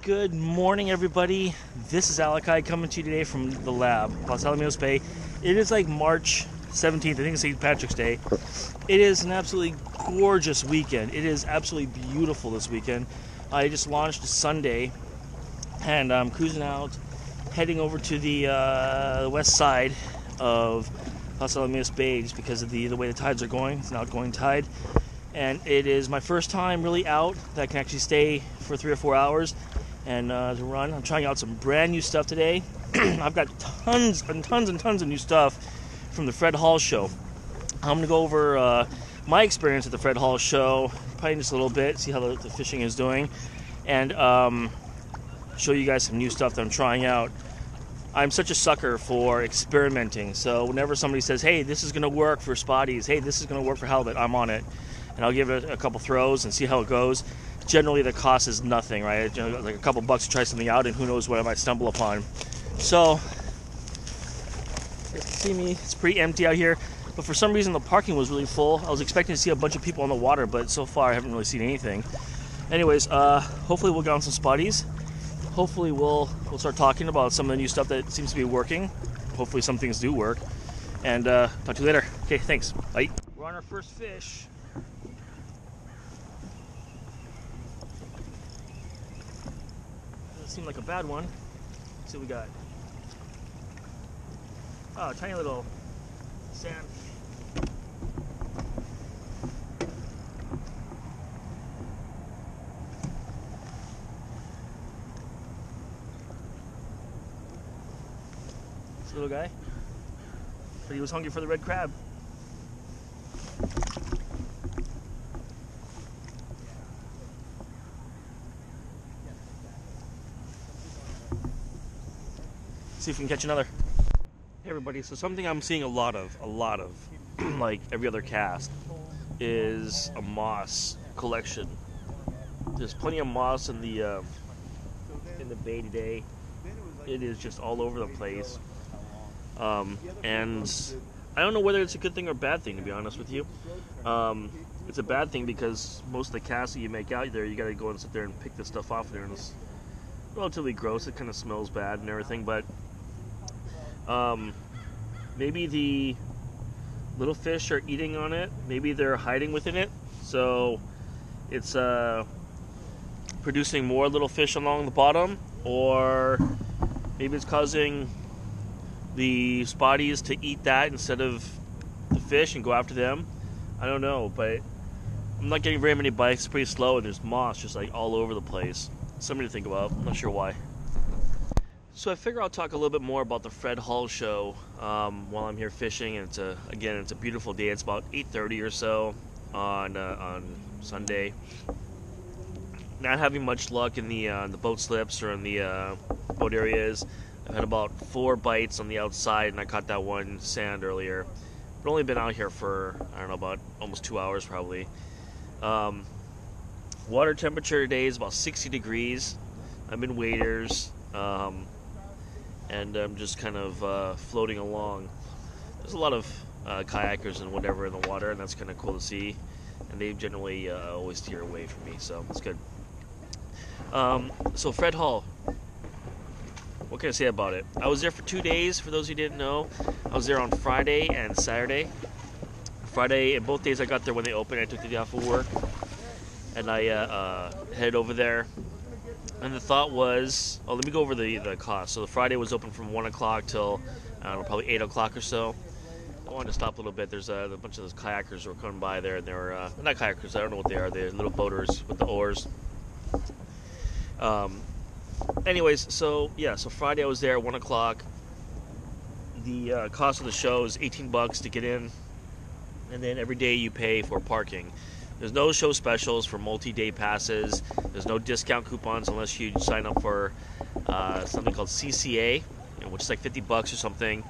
Good morning, everybody. This is Alakai coming to you today from the lab, Los Alamitos Bay. It is like March 17th. I think it's St. Patrick's Day. It is an absolutely gorgeous weekend. It is absolutely beautiful this weekend. I just launched Sunday, and I'm cruising out, heading over to the west side of Los Alamitos Bay just because of the way the tides are going. It's an outgoing tide. And it is my first time really out that I can actually stay for 3 or 4 hours and to run. I'm trying out some brand new stuff today. I've got tons and tons and tons of new stuff from the Fred Hall show. I'm going to go over my experience at the Fred Hall show, probably just a little bit, see how the fishing is doing, and show you guys some new stuff that I'm trying out. I'm such a sucker for experimenting, so whenever somebody says, hey, this is going to work for spotties, hey, this is going to work for halibut, I'm on it. And I'll give it a couple throws and see how it goes. Generally, the cost is nothing, right? Like a couple bucks to try something out, and who knows what I might stumble upon. So, you can see me, it's pretty empty out here. But for some reason, the parking was really full. I was expecting to see a bunch of people on the water, but so far, I haven't really seen anything. Anyways, hopefully we'll get on some spotties. Hopefully we'll start talking about some of the new stuff that seems to be working. Hopefully some things do work. And talk to you later. Okay, thanks. Bye. We're on our first fish. Seemed like a bad one. Let's see what we got. Oh, tiny little sand. This little guy. But he was hungry for the red crab. See if we can catch another. Hey everybody, so something I'm seeing a lot of, like every other cast, is a moss collection. There's plenty of moss in the bay today. It is just all over the place. And I don't know whether it's a good thing or a bad thing, to be honest with you. It's a bad thing because most of the casts that you make out there, you gotta go and sit there and pick this stuff off there, and it's relatively gross. It kind of smells bad and everything, but maybe the little fish are eating on it. Maybe they're hiding within it, so it's producing more little fish along the bottom, or maybe it's causing the spotties to eat that instead of the fish and go after them. I don't know, but I'm not getting very many bites. It's pretty slow, and there's moss just like all over the place. Something to think about. I'm not sure why. So I figure I'll talk a little bit more about the Fred Hall show while I'm here fishing. And it's a beautiful day. It's about 8:30 or so on Sunday. Not having much luck in the boat slips or in the boat areas. I've had about 4 bites on the outside, and I caught that one sand earlier. But only been out here for, I don't know, about almost 2 hours probably. Water temperature today is about 60 degrees. I'm in waders. And I'm just kind of floating along. There's a lot of kayakers and whatever in the water, and that's kind of cool to see. And they generally always steer away from me, so it's good. So Fred Hall, what can I say about it? I was there for 2 days, for those who didn't know. I was there on Friday and Saturday. Friday, and both days I got there when they opened. I took the day off of work, and I headed over there. And the thought was, let me go over the cost. So the Friday was open from 1 o'clock till, I don't know, probably 8 o'clock or so. I wanted to stop a little bit. There's a bunch of those kayakers who were coming by there, and they were, not kayakers, I don't know what they are. They're little boaters with the oars. Anyways, so Friday I was there at 1 o'clock. The cost of the show is $18 to get in, and then every day you pay for parking. There's no show specials for multi-day passes. There's no discount coupons unless you sign up for something called CCA, which is like $50 or something.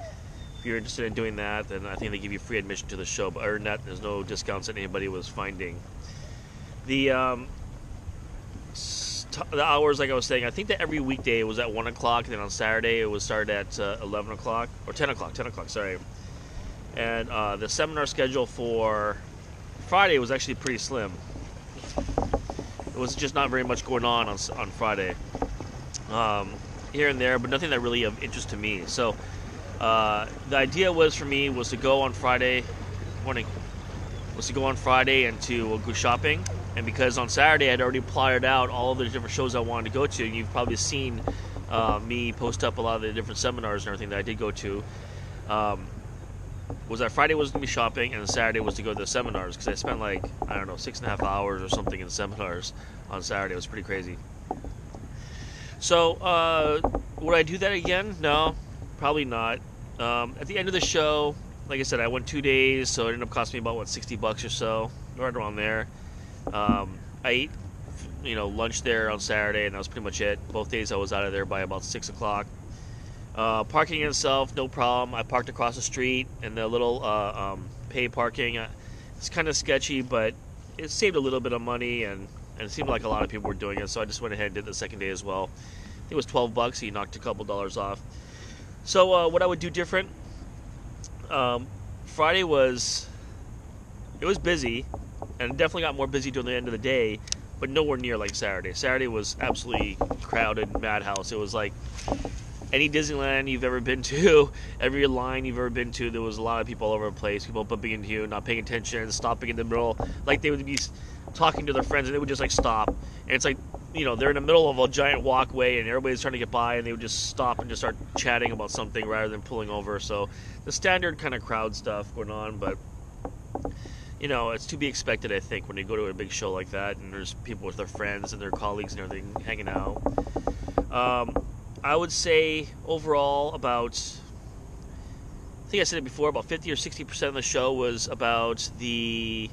If you're interested in doing that, then I think they give you free admission to the show. But other than that, there's no discounts that anybody was finding. The hours, like I was saying, I think that every weekday it was at 1 o'clock, and then on Saturday it was started at 11 o'clock, or 10 o'clock, sorry. And the seminar schedule for Friday was actually pretty slim. It was just not very much going on Friday. here and there, but nothing that really of interest to me. So the idea was for me was to go on Friday morning, and to go shopping. And because on Saturday I'd already plotted out all of the different shows I wanted to go to, and you've probably seen me post up a lot of the different seminars and everything that I did go to. Was that Friday was going to be shopping, and Saturday was to go to the seminars, because I spent like, I don't know, 6.5 hours or something in seminars on Saturday. It was pretty crazy. So would I do that again? No, probably not. At the end of the show, like I said, I went 2 days, so it ended up costing me about $60 or so, right around there. I ate, lunch there on Saturday, and that was pretty much it. Both days I was out of there by about 6 o'clock. Parking itself, no problem. I parked across the street, and the little pay parking, it's kind of sketchy, but it saved a little bit of money, and it seemed like a lot of people were doing it, so I just went ahead and did the second day as well. I think it was $12, so you knocked a couple dollars off. So what I would do different, Friday it was busy, and it definitely got more busy during the end of the day, but nowhere near like Saturday. Saturday was absolutely crowded, madhouse. It was like any Disneyland you've ever been to, every line you've ever been to, there was a lot of people all over the place, people bumping into you, not paying attention, stopping in the middle, like they would be talking to their friends, and they would just like stop, and it's like, they're in the middle of a giant walkway, and everybody's trying to get by, and they would just stop and just start chatting about something rather than pulling over. So the standard kind of crowd stuff going on, but it's to be expected, I think, when you go to a big show like that, and there's people with their friends and their colleagues and everything hanging out. I would say overall about, I think I said it before, about 50 or 60% of the show was about the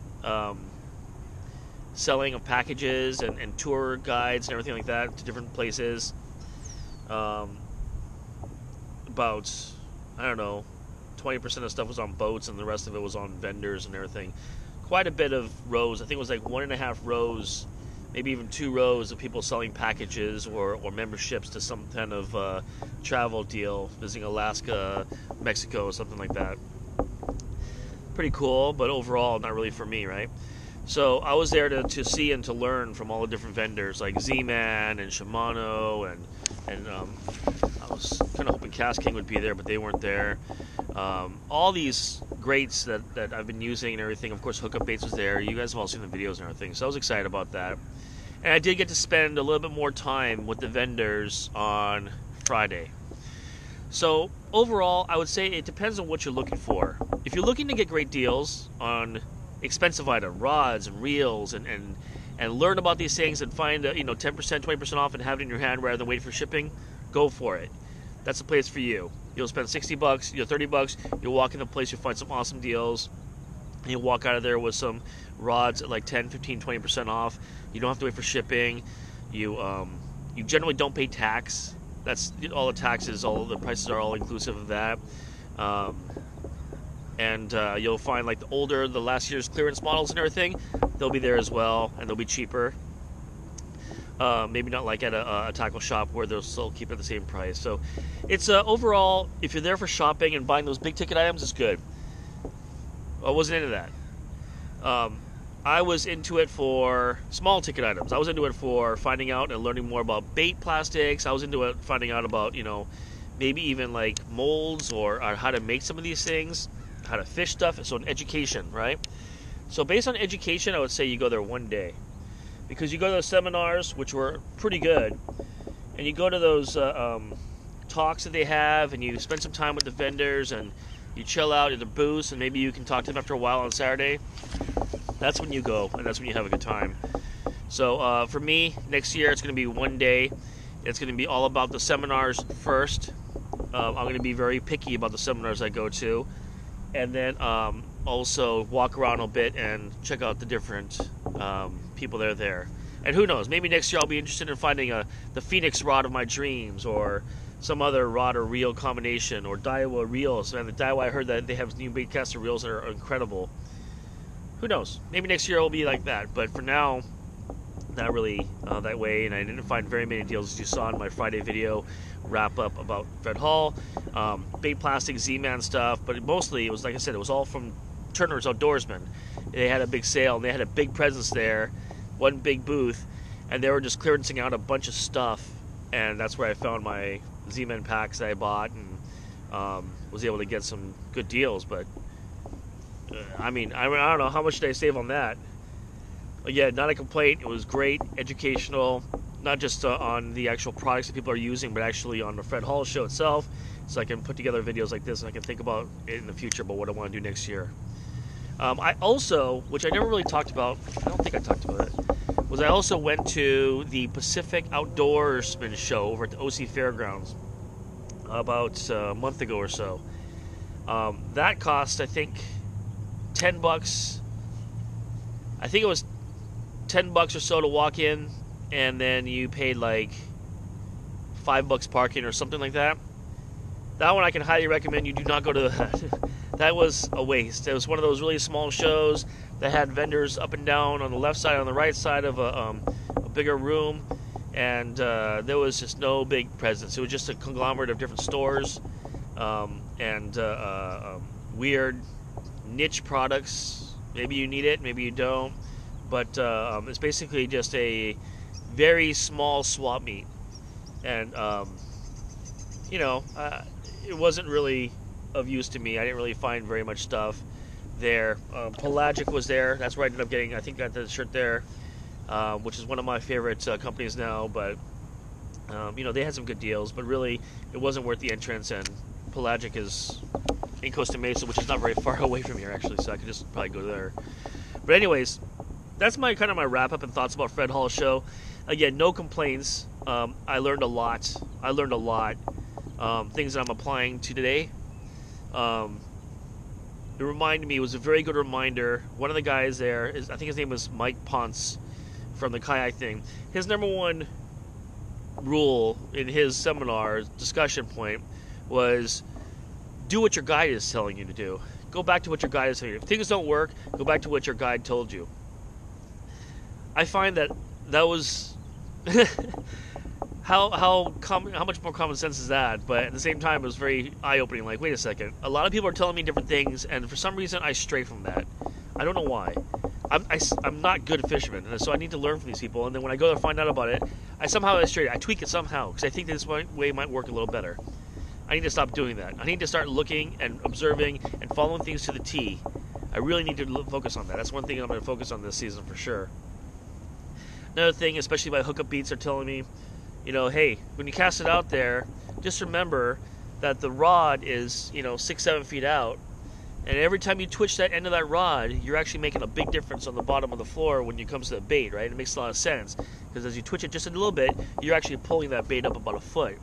selling of packages and tour guides and everything like that to different places. About, I don't know, 20% of stuff was on boats, and the rest of it was on vendors and everything. Quite a bit of rows. I think it was like 1.5 rows, maybe even 2 rows of people selling packages or memberships to some kind of travel deal, visiting Alaska, Mexico, something like that. Pretty cool, but overall not really for me, right? So I was there to see and to learn from all the different vendors like Z-Man and Shimano, and I was kind of hoping Kastking would be there, but they weren't there. All these grates that I've been using and everything. Of course, Hookup Baits was there. You guys have all seen the videos and everything, so I was excited about that. And I did get to spend a little bit more time with the vendors on Friday. So overall, I would say it depends on what you're looking for. If you're looking to get great deals on expensive items, rods and reels, and learn about these things and find 10%, 20% off and have it in your hand rather than wait for shipping, go for it. That's the place for you. You'll spend $60, $30. You'll walk in a place, you'll find some awesome deals, and you'll walk out of there with some rods at like 10, 15, 20% off. You don't have to wait for shipping. You generally don't pay tax. That's all the taxes, all the prices are all inclusive of that. And you'll find like the last year's clearance models and everything, they'll be there as well, and they'll be cheaper. Maybe not like at a tackle shop where they'll still keep it at the same price. So it's overall, if you're there for shopping and buying those big ticket items, it's good. I wasn't into that. I was into it for small ticket items. I was into it for finding out and learning more about bait plastics. I was into it finding out about, maybe even like molds or how to make some of these things, how to fish stuff. So an education, right? So based on education, I would say you go there one day. Because you go to those seminars, which were pretty good, and you go to those talks that they have, and you spend some time with the vendors, and you chill out at the booths, and maybe you can talk to them after a while on Saturday. That's when you go, and that's when you have a good time. So for me, next year it's going to be one day. It's going to be all about the seminars first. I'm going to be very picky about the seminars I go to, and then also walk around a bit and check out the different people that are there. And who knows, maybe next year I'll be interested in finding the Phoenix rod of my dreams, or some other rod or reel combination, or Daiwa reels. And the Daiwa, I heard that they have new baitcaster reels that are incredible. Who knows, maybe next year it'll be like that, but for now, not really that way. And I didn't find very many deals, as you saw in my Friday video wrap up about Fred Hall, bait plastic, Z-Man stuff, but mostly it was, like I said, it was all from Turner's Outdoorsman. They had a big sale, and they had a big presence there, one big booth, and they were just clearancing out a bunch of stuff and that's where I found my Z-Men packs that I bought, and was able to get some good deals. But I mean, I don't know how much did I save on that. Again, not a complaint. It was great, educational, not just on the actual products that people are using, but actually on the Fred Hall show itself. So I can put together videos like this, and I can think about it in the future about what I want to do next year. I also, which I never really talked about, I don't think I talked about it, was I also went to the Pacific Outdoorsman show over at the OC Fairgrounds about a month ago or so. That cost, I think, $10. I think it was $10 or so to walk in, and then you paid like $5 parking or something like that. That one I can highly recommend you do not go to that. That was a waste. It was one of those really small shows that had vendors up and down on the left side, on the right side of a bigger room, and there was just no big presence. It was just a conglomerate of different stores and weird niche products. Maybe you need it, maybe you don't, but it's basically just a very small swap meet, and you know, it wasn't really of use to me. I didn't really find very much stuff there. Pelagic was there. That's where I ended up getting, I think, got the shirt there, which is one of my favorite companies now. But you know, they had some good deals, but really it wasn't worth the entrance. And Pelagic is in Costa Mesa, which is not very far away from here actually, so I could just probably go there. But anyways, that's my kind of my wrap up and thoughts about Fred Hall show. Again, no complaints. I learned a lot. Things that I'm applying to today. It reminded me, it was a very good reminder. One of the guys there is, I think his name was Mike Ponce from the kayak thing. His number one rule in his seminar discussion point was do what your guide is telling you to do. Go back to what your guide is telling you. If things don't work, go back to what your guide told you. I find that was how much more common sense is that? But at the same time, it was very eye-opening. Like, wait a second. A lot of people are telling me different things, and for some reason, I stray from that. I don't know why. I'm not good at fisherman, and so I need to learn from these people. And then when I go there and find out about it, I tweak it somehow because I think this way might work a little better. I need to stop doing that. I need to start looking and observing and following things to the T. I really need to focus on that. That's one thing I'm going to focus on this season for sure. Another thing, especially my hookup beats are telling me, you know, hey, when you cast it out there, just remember that the rod is, 6-7 feet out, and every time you twitch that end of that rod, you're actually making a big difference on the bottom of the floor when it comes to the bait, right? It makes a lot of sense, because as you twitch it just a little bit, you're actually pulling that bait up about a foot.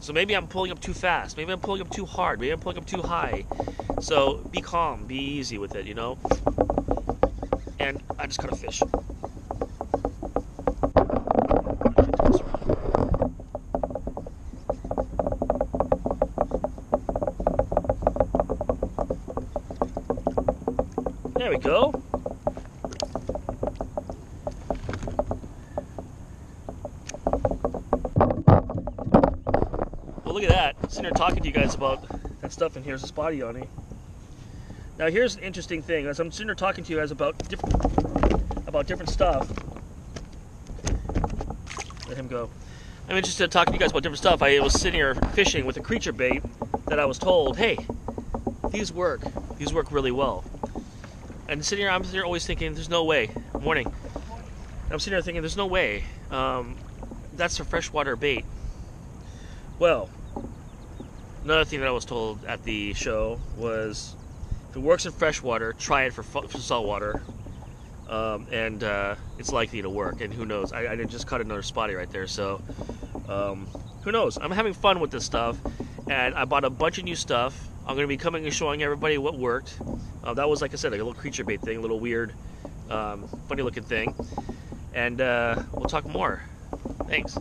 So maybe I'm pulling up too fast, maybe I'm pulling up too hard, maybe I'm pulling up too high. So be calm, be easy with it, And I just caught a fish. There we go. Well, look at that. I'm sitting here talking to you guys about that stuff, and here's a spotty on me. Now, here's an interesting thing. As I'm sitting here talking to you guys about different stuff. Let him go. I'm interested in talking to you guys about different stuff. I was sitting here fishing with a creature bait that I was told, hey, these work. These work really well. And I'm sitting here always thinking, there's no way. Morning. I'm sitting here thinking, there's no way. That's a freshwater bait. Well, another thing that I was told at the show was, if it works in freshwater, try it for saltwater. And it's likely to work. And who knows? I just caught another spotty right there. So, who knows? I'm having fun with this stuff. And I bought a bunch of new stuff. I'm going to be coming and showing everybody what worked. That was, like I said, like a little creature bait thing, a little weird, funny looking thing. And we'll talk more. Thanks. So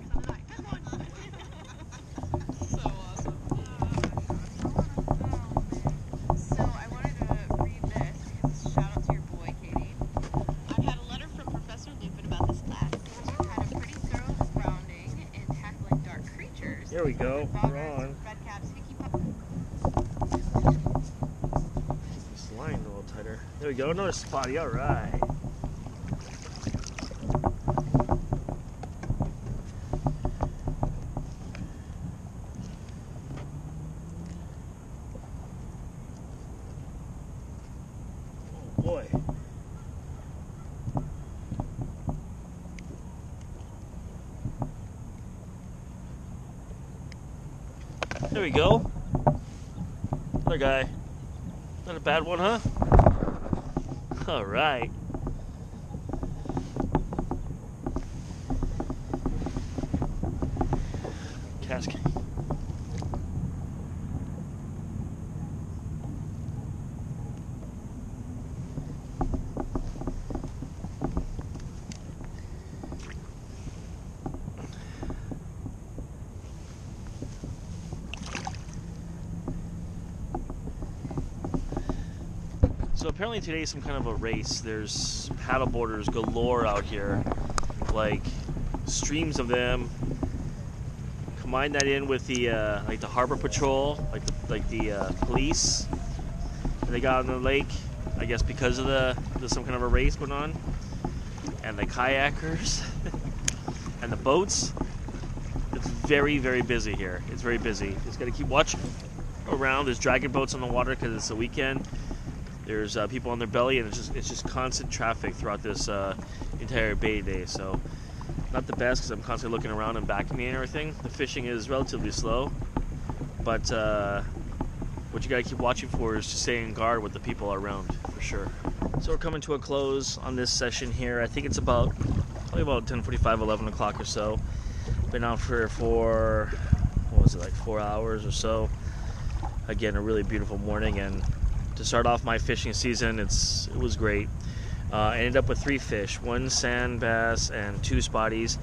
awesome. So I wanted to read this because shout out to your boy, Katie. I've had a letter from Professor Lupin about this class. We've had a pretty thorough grounding in tackling dark creatures. There we go. We're on. Red caps, hickey pup. This line a little tighter. There we go. Another spotty. All right. There we go. Another guy. Not a bad one, huh? All right. Kastking. So apparently today is some kind of a race. There's paddleboarders galore out here, like streams of them. Combine that in with the like the harbor patrol, like the police. And they got on the lake, I guess because of there's some kind of a race going on, and the kayakers and the boats. It's very, very busy here. It's very busy. Just got to keep watching around. There's dragon boats on the water because it's a weekend. There's people on their belly, and it's just constant traffic throughout this entire bay day. So not the best because I'm constantly looking around and backing me and everything. The fishing is relatively slow, but what you gotta keep watching for is to stay on guard with the people around for sure. So we're coming to a close on this session here. I think it's probably about 10:45, 11 o'clock or so. Been out for what was it, like 4 hours or so. Again, a really beautiful morning, and to start off my fishing season, it was great. I ended up with 3 fish, 1 sand bass and 2 spotties.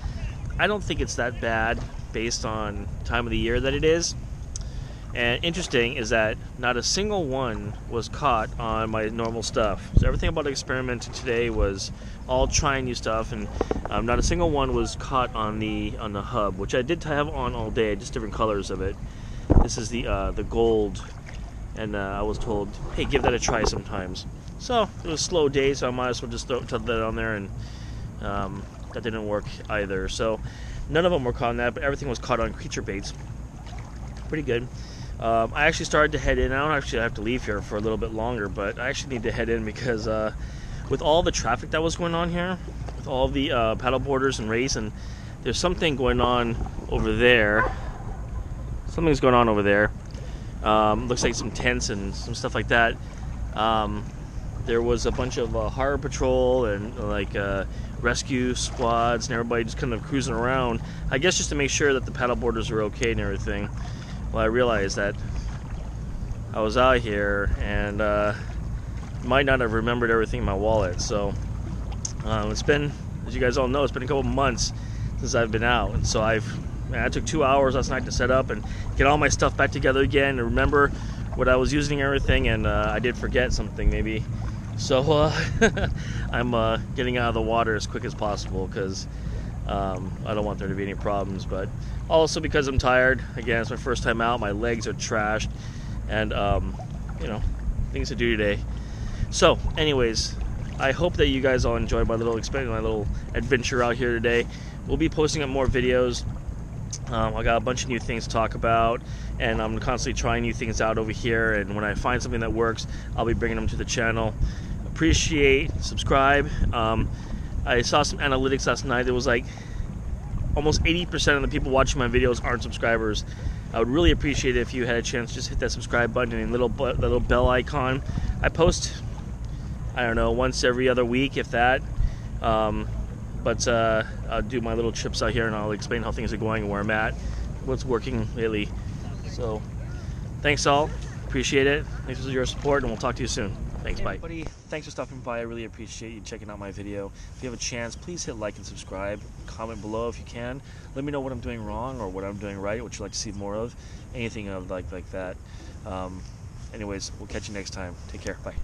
I don't think it's that bad based on time of the year that it is. And interesting is that not a single one was caught on my normal stuff. So everything about experimenting today was all trying new stuff, and not a single one was caught on the hub, which I did have on all day, just different colors of it. This is the gold, and I was told, hey, give that a try sometimes. So it was a slow day, so I might as well just throw that on there, and that didn't work either. So none of them were caught on that, but everything was caught on creature baits. Pretty good. I actually started to head in. I don't actually have to leave here for a little bit longer, but I actually need to head in because with all the traffic that was going on here, with all the paddleboarders and race, and there's something going on over there. Something's going on over there. Looks like some tents and some stuff like that. There was a bunch of harbor patrol and like rescue squads and everybody just kind of cruising around, I guess just to make sure that the paddleboarders are okay and everything. Well, I realized that I was out here and might not have remembered everything in my wallet. So it's been, as you guys all know, it's been a couple months since I've been out, and so I took 2 hours last night to set up and get all my stuff back together again and remember what I was using and everything, and I did forget something maybe. So I'm getting out of the water as quick as possible because I don't want there to be any problems, but also because I'm tired. Again, it's my first time out, my legs are trashed, and you know, things to do today. So anyways, I hope that you guys all enjoyed my little adventure out here today. We'll be posting up more videos. I got a bunch of new things to talk about, and I'm constantly trying new things out over here, and when I find something that works, I'll be bringing them to the channel. Appreciate, subscribe. I saw some analytics last night. There was like almost 80% of the people watching my videos aren't subscribers. I would really appreciate it if you had a chance to just hit that subscribe button and little bell icon. I post, I don't know, once every other week, if that. But I'll do my little trips out here, and I'll explain how things are going and where I'm at, what's working lately. So thanks all, appreciate it. Thanks for your support, and we'll talk to you soon. Thanks, bye. Everybody, thanks for stopping by. I really appreciate you checking out my video. If you have a chance, please hit like and subscribe. Comment below if you can. Let me know what I'm doing wrong or what I'm doing right, what you'd like to see more of, anything of like that. Anyways, we'll catch you next time. Take care. Bye.